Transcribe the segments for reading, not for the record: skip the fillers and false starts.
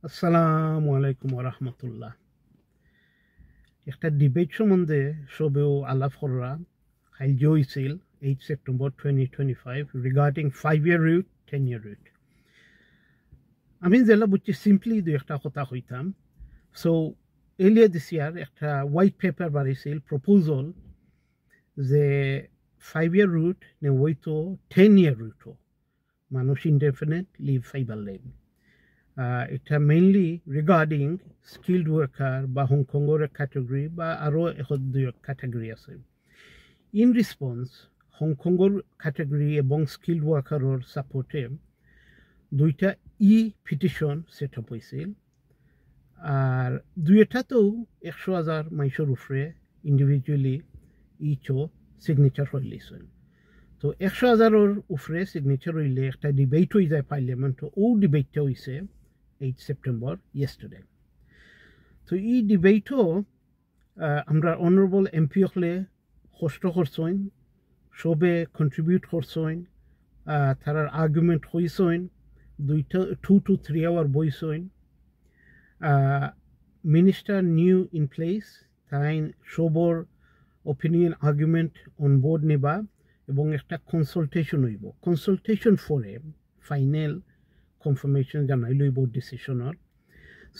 আসসালামু আলাইকুম ওরহমতুল্লাহ। একটা ডিবেট সম্বন্ধে সবেও আলাপ করা কার্য হয়েছিল 8 September 2025 regarding 5-year route 10-year route। আমি যেটা বুঝছি সিম্পলি দুই একটা কথা হইতাম। সো এলিয়ার দিস ইয়ার একটা হোয়াইট পেপার বাড়িয়েছিল প্রপোজাল যে 5-year route নে হইতো 10-year route মানুষ ইনডেফিনিট লিভ ফাইবার লেন। এটা মেইনলি রিগার্ডিং স্কিল্ড ওয়ার্কার বা হংকংয়ের ক্যাটেগরি বা আরও এখন দুই ক্যাটেগরি আছে। ইন রেসপন্স হংকংয়ের ক্যাটেগরি এবং স্কিল্ড ওয়ার্কারের সাপোর্টে দুইটা পিটিশন সেট আপ হয়েছিল। আর দুইটাতেও 100,000 মানুষের উপরে ইন্ডিভিজুয়ালি ইচও সিগনেচার হইলেছেন। তো 100,000-এর উপরে সিগনেচার হইলে একটা ডিবেট হয়ে যায় পার্লামেন্ট। ও ডিবেটটা হয়েছে 8 সেপ্টেম্বর ইয়েস্টারডে। তো এই ডিবেটও আমরা অনারেবল এমপি হলে কষ্ট করছেন, সবে কন্ট্রিবিউট করছেন, তার আর্গুমেন্ট হয়েছেন, 2 to 3 hour বইছেন। মিনিস্টার নিউ ইন প্লেস, তাই সবর ওপিনিয়ন আর্গুমেন্ট অন বোর্ড নেবা এবং একটা কনসালটেশন হইব। কনসালটেশন ফরে ফাইনাল কনফার্মেশন জানাই লইব ডিসিশনের।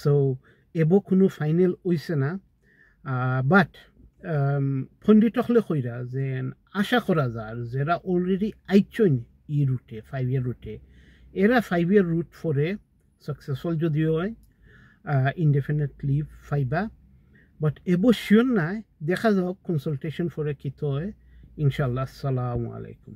সো এবো কোনো ফাইনাল হইছে না, বাট পণ্ডিত হলে কইরা যে আশা করা যায় যারা অলরেডি আইচন ই রুটে 5-year রুটে, এরা 5-year রুট ফরে সাকসেসফুল যদিও হয় ইনডেফিনিট লিভ ফাইবা। বাট এবো শিওর নাই, দেখা যাক কনসালটেশন ফরে কিতো হয়। ইনশাল্লাহ। আসসালামু আলাইকুম।